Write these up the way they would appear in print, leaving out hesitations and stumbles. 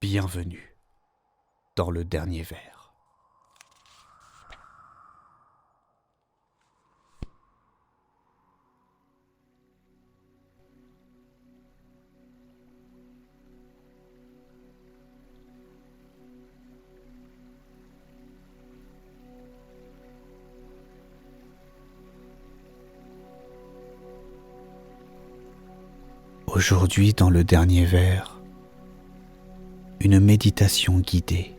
Bienvenue dans le dernier verre. Aujourd'hui, dans le dernier verre, une méditation guidée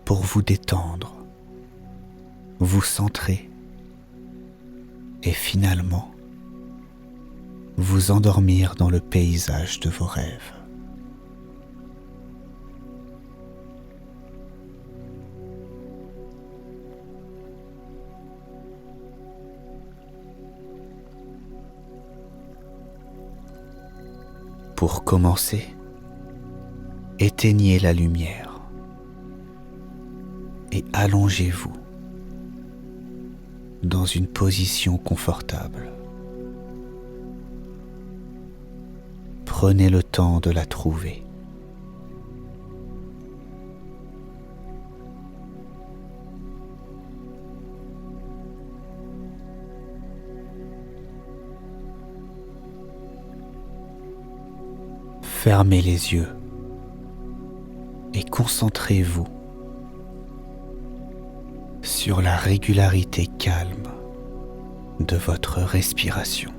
pour vous détendre, vous centrer et finalement vous endormir dans le paysage de vos rêves. Pour commencer, éteignez la lumière et allongez-vous dans une position confortable. Prenez le temps de la trouver. Fermez les yeux et concentrez-vous sur la régularité calme de votre respiration.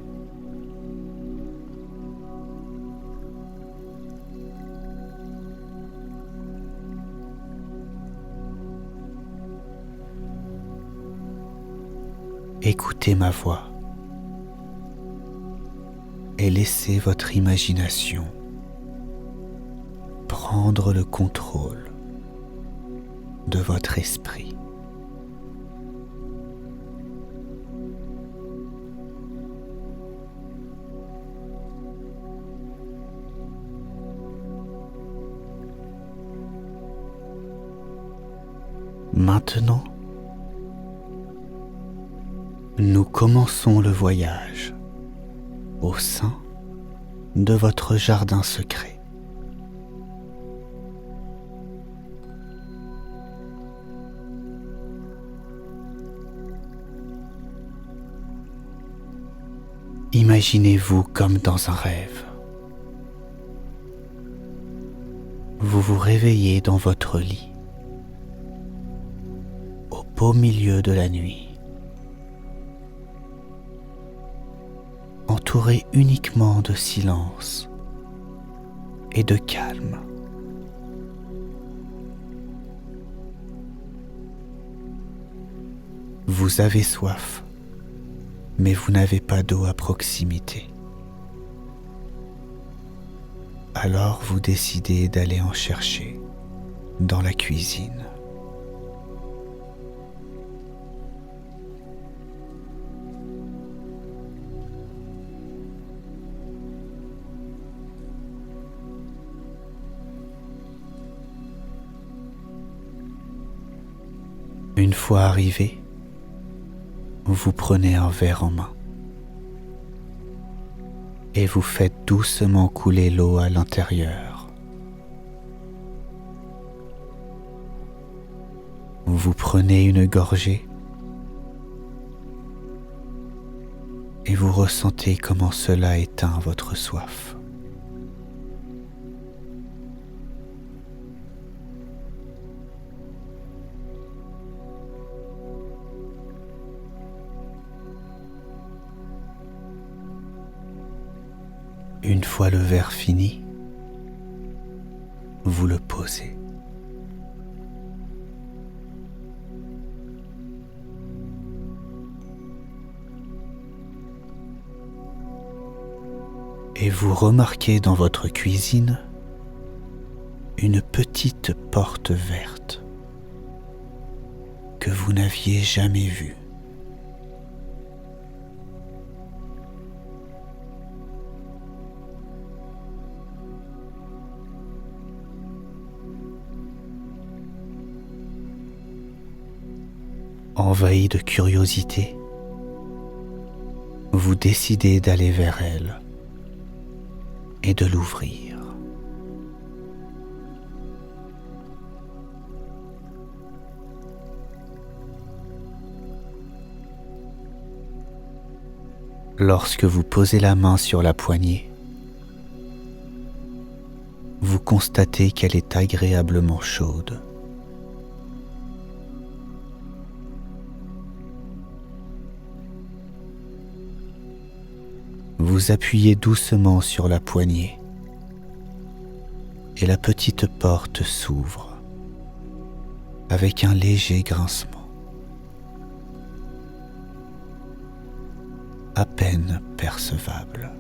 Écoutez ma voix et laissez votre imagination prendre le contrôle de votre esprit. Maintenant, nous commençons le voyage au sein de votre jardin secret. Imaginez-vous comme dans un rêve. Vous vous réveillez dans votre lit, au beau milieu de la nuit, entouré uniquement de silence et de calme. Vous avez soif, mais vous n'avez pas d'eau à proximité. Alors vous décidez d'aller en chercher dans la cuisine. Une fois arrivé, vous prenez un verre en main et vous faites doucement couler l'eau à l'intérieur. Vous prenez une gorgée et vous ressentez comment cela éteint votre soif. Une fois le verre fini, vous le posez. Et vous remarquez dans votre cuisine une petite porte verte que vous n'aviez jamais vue. Envahi de curiosité, vous décidez d'aller vers elle et de l'ouvrir. Lorsque vous posez la main sur la poignée, vous constatez qu'elle est agréablement chaude. Vous appuyez doucement sur la poignée et la petite porte s'ouvre avec un léger grincement, à peine percevable.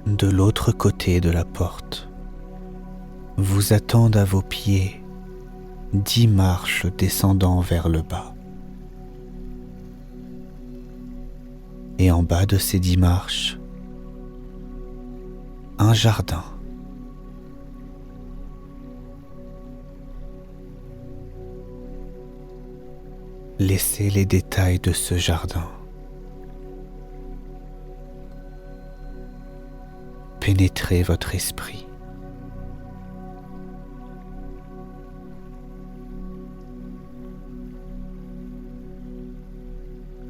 De l'autre côté de la porte, vous attendent à vos pieds 10 marches descendant vers le bas. Et en bas de ces 10 marches, un jardin. Laissez les détails de ce jardin pénétrer votre esprit.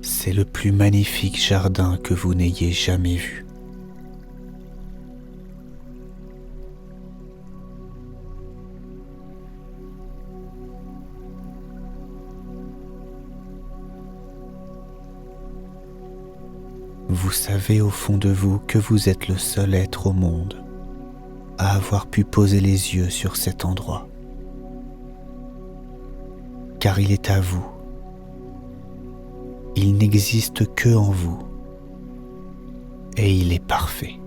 C'est le plus magnifique jardin que vous n'ayez jamais vu. Vous savez au fond de vous que vous êtes le seul être au monde à avoir pu poser les yeux sur cet endroit, car il est à vous. Il n'existe que en vous et il est parfait.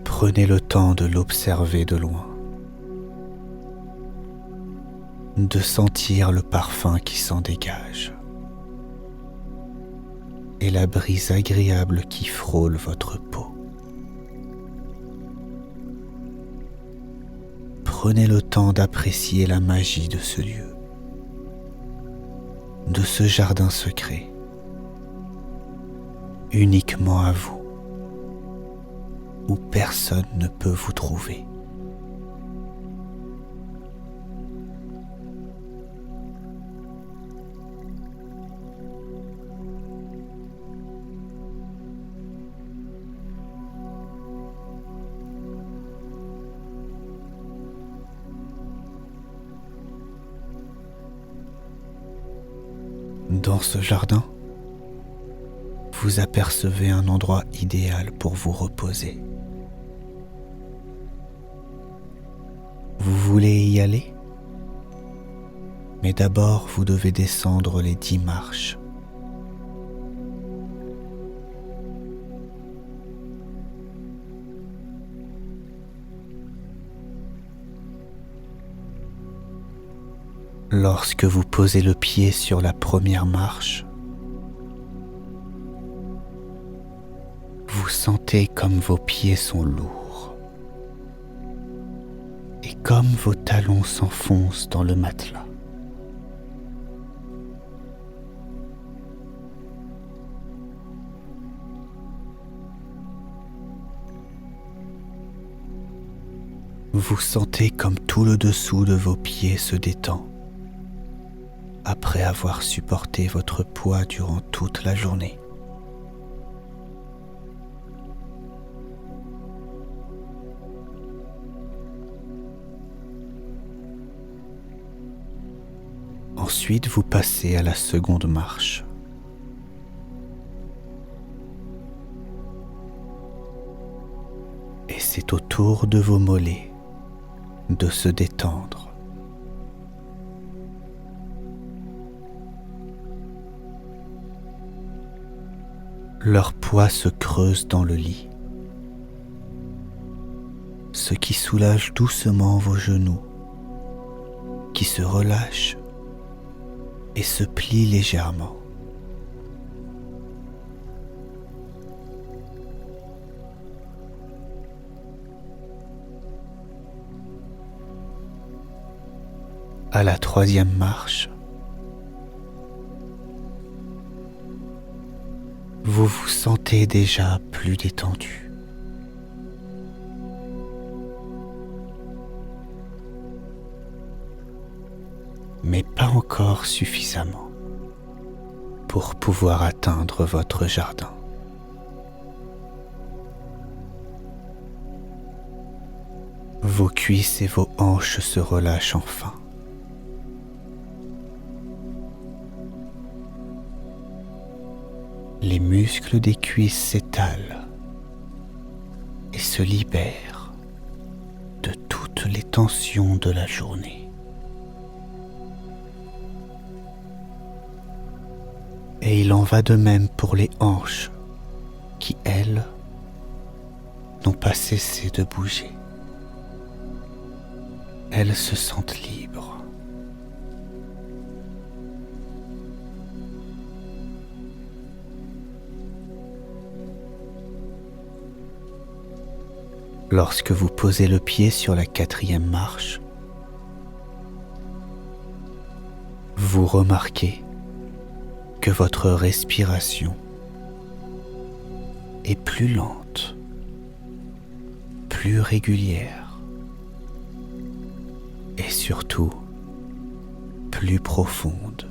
Prenez le temps de l'observer de loin, de sentir le parfum qui s'en dégage et la brise agréable qui frôle votre peau. Prenez le temps d'apprécier la magie de ce lieu, de ce jardin secret, uniquement à vous, où personne ne peut vous trouver. Dans ce jardin, vous apercevez un endroit idéal pour vous reposer. Vous voulez y aller? Mais d'abord, vous devez descendre les 10 marches. Lorsque vous posez le pied sur la première marche, vous sentez comme vos pieds sont lourds et comme vos talons s'enfoncent dans le matelas. Vous sentez comme tout le dessous de vos pieds se détend après avoir supporté votre poids durant toute la journée. Ensuite, vous passez à la seconde marche. Et c'est au tour de vos mollets de se détendre. Leur poids se creuse dans le lit, ce qui soulage doucement vos genoux, qui se relâchent et se plient légèrement. À la troisième marche, vous vous sentez déjà plus détendu. Mais pas encore suffisamment pour pouvoir atteindre votre jardin. Vos cuisses et vos hanches se relâchent enfin. Les muscles des cuisses s'étalent et se libèrent de toutes les tensions de la journée. Et il en va de même pour les hanches qui, elles, n'ont pas cessé de bouger. Elles se sentent libres. Lorsque vous posez le pied sur la 4e marche, vous remarquez que votre respiration est plus lente, plus régulière et surtout plus profonde.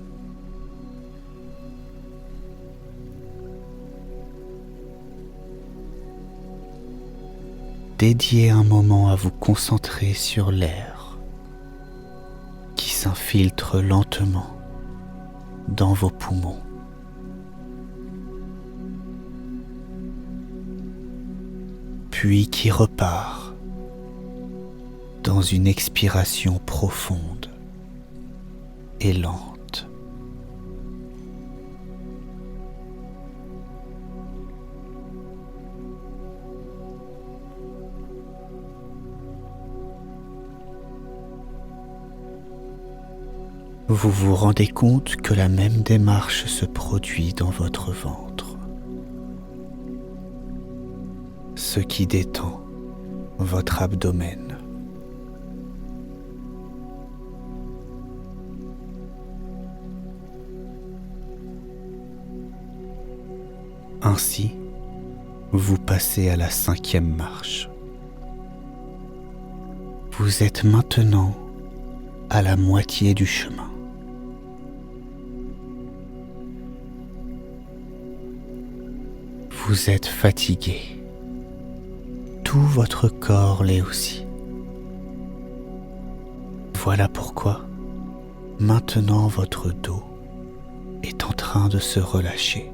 Dédiez un moment à vous concentrer sur l'air qui s'infiltre lentement dans vos poumons. Puis qui repart dans une expiration profonde et lente. Vous vous rendez compte que la même démarche se produit dans votre ventre, ce qui détend votre abdomen. Ainsi, vous passez à la 5e marche. Vous êtes maintenant à la moitié du chemin. Vous êtes fatigué. Tout votre corps l'est aussi. Voilà pourquoi maintenant votre dos est en train de se relâcher.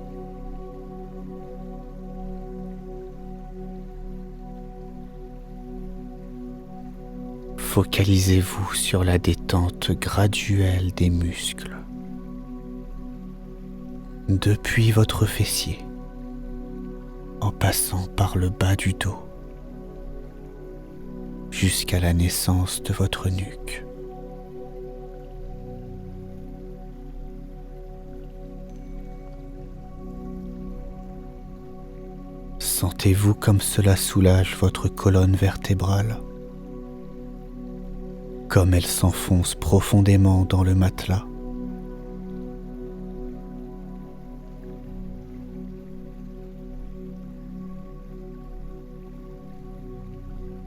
Focalisez-vous sur la détente graduelle des muscles, depuis votre fessier, en passant par le bas du dos, jusqu'à la naissance de votre nuque. Sentez-vous comme cela soulage votre colonne vertébrale, comme elle s'enfonce profondément dans le matelas.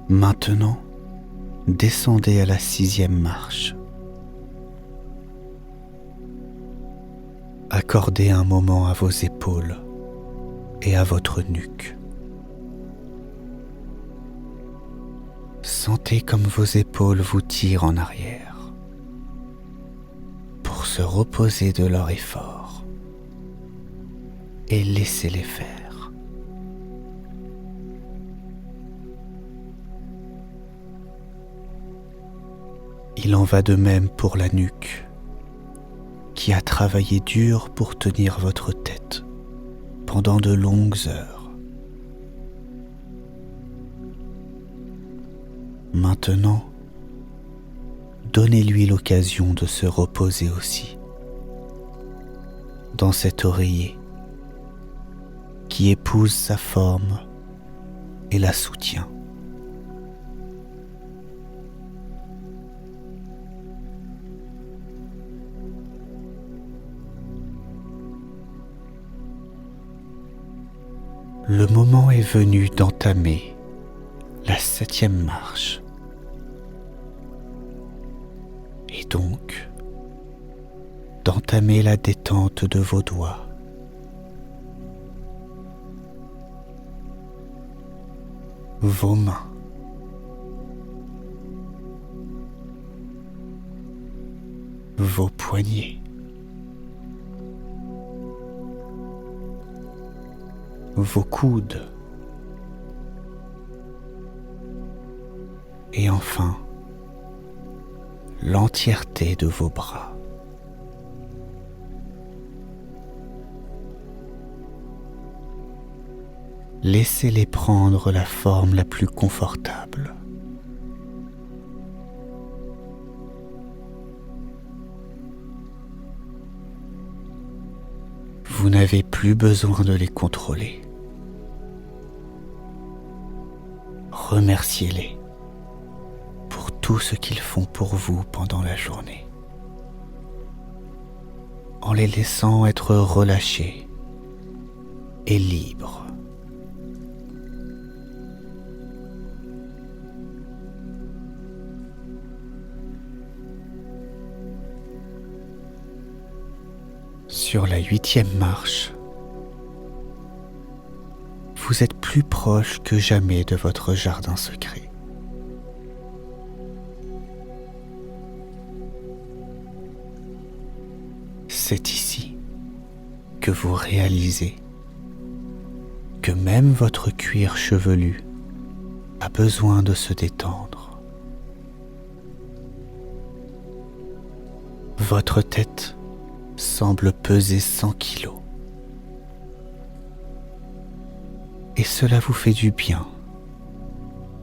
Maintenant, descendez à la 6e marche. Accordez un moment à vos épaules et à votre nuque. Sentez comme vos épaules vous tirent en arrière pour se reposer de leur effort et laissez-les faire. Il en va de même pour la nuque qui a travaillé dur pour tenir votre tête pendant de longues heures. Maintenant, donnez-lui l'occasion de se reposer aussi dans cet oreiller qui épouse sa forme et la soutient. le moment est venu d'entamer la 7e marche. Et donc, d'entamer la détente de vos doigts, vos mains, vos poignets, vos coudes, et enfin l'entièreté de vos bras. Laissez-les prendre la forme la plus confortable. Vous n'avez plus besoin de les contrôler. Remerciez-les pour tout ce qu'ils font pour vous pendant la journée, en les laissant être relâchés et libres. Sur la 8e marche, vous êtes plus proche que jamais de votre jardin secret. C'est ici que vous réalisez que même votre cuir chevelu a besoin de se détendre. Votre tête semble peser 100 kilos. Et cela vous fait du bien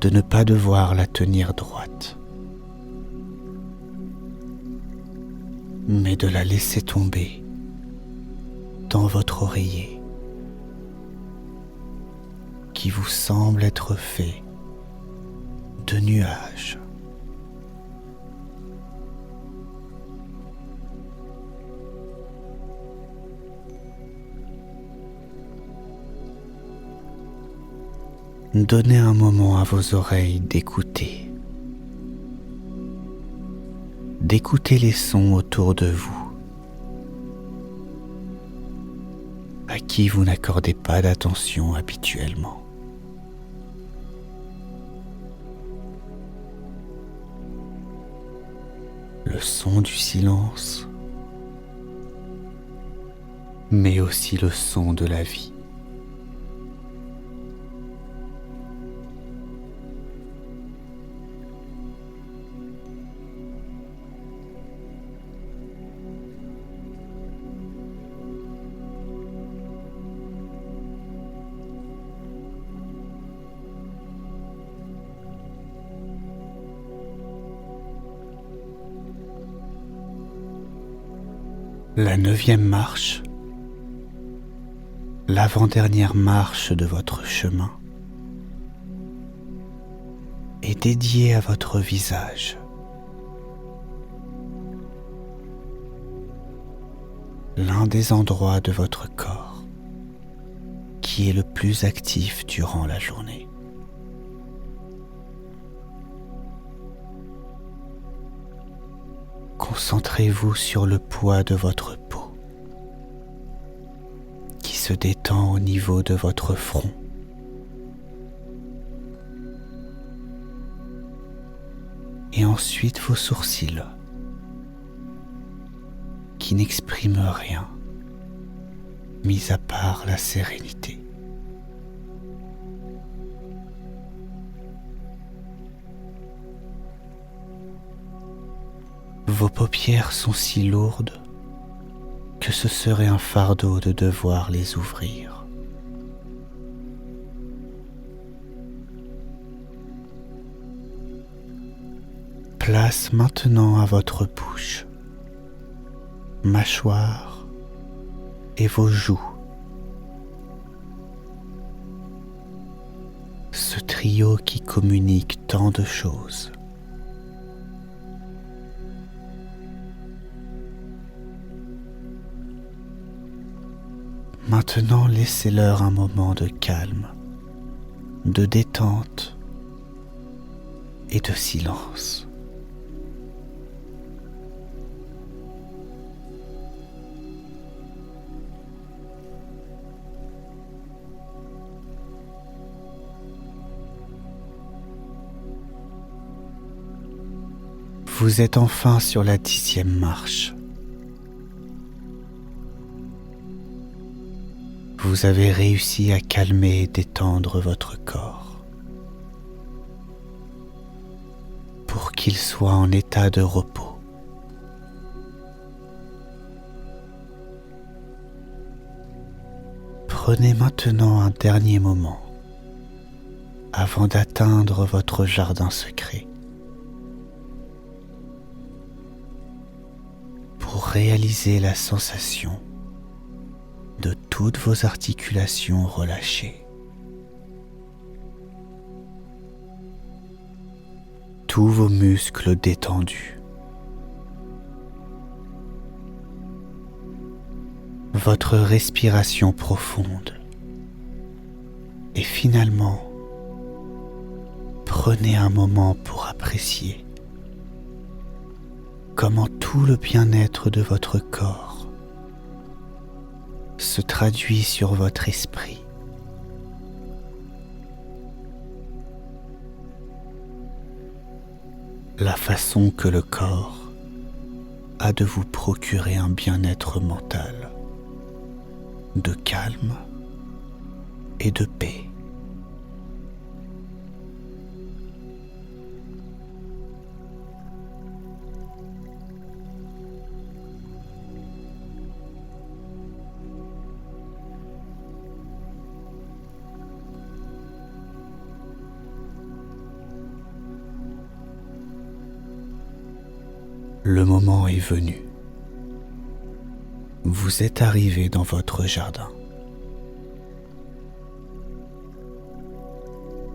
de ne pas devoir la tenir droite, mais de la laisser tomber dans votre oreiller qui vous semble être fait de nuages. Donnez un moment à vos oreilles d'écouter les sons autour de vous, à qui vous n'accordez pas d'attention habituellement. Le son du silence, mais aussi le son de la vie. La 9e marche, l'avant-dernière marche de votre chemin, est dédiée à votre visage. L'un des endroits de votre corps qui est le plus actif durant la journée. Concentrez-vous sur le poids de votre peau qui se détend au niveau de votre front. Et ensuite vos sourcils qui n'expriment rien, mis à part la sérénité. Vos paupières sont si lourdes que ce serait un fardeau de devoir les ouvrir. Place maintenant à votre bouche, mâchoire et vos joues. Ce trio qui communique tant de choses. Maintenant, laissez-leur un moment de calme, de détente et de silence. Vous êtes enfin sur la 10e marche. Vous avez réussi à calmer et détendre votre corps pour qu'il soit en état de repos. Prenez maintenant un dernier moment avant d'atteindre votre jardin secret pour réaliser la sensation de toutes vos articulations relâchées. Tous vos muscles détendus. Votre respiration profonde. Et finalement, prenez un moment pour apprécier comment tout le bien-être de votre corps se traduit sur votre esprit. La façon que le corps a de vous procurer un bien-être mental, de calme et de paix. Le moment est venu. Vous êtes arrivé dans votre jardin.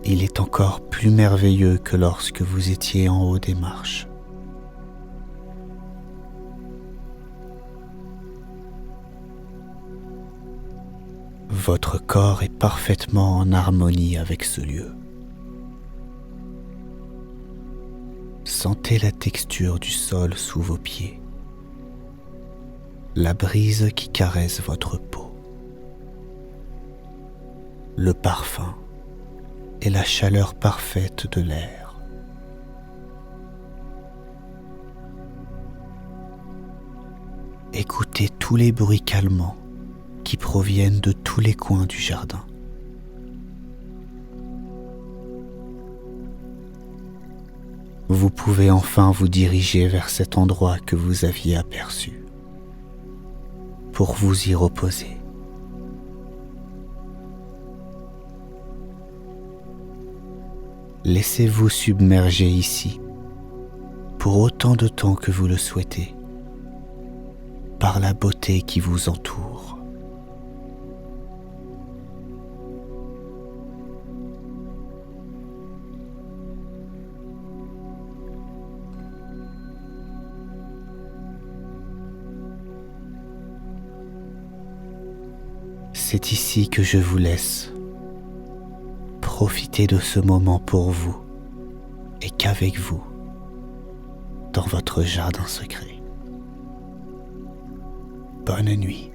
Il est encore plus merveilleux que lorsque vous étiez en haut des marches. Votre corps est parfaitement en harmonie avec ce lieu. Sentez la texture du sol sous vos pieds, la brise qui caresse votre peau, le parfum et la chaleur parfaite de l'air. Écoutez tous les bruits calmants qui proviennent de tous les coins du jardin. Vous pouvez enfin vous diriger vers cet endroit que vous aviez aperçu pour vous y reposer. Laissez-vous submerger ici pour autant de temps que vous le souhaitez par la beauté qui vous entoure. C'est ici que je vous laisse. Profitez de ce moment pour vous et qu'avec vous, dans votre jardin secret. Bonne nuit.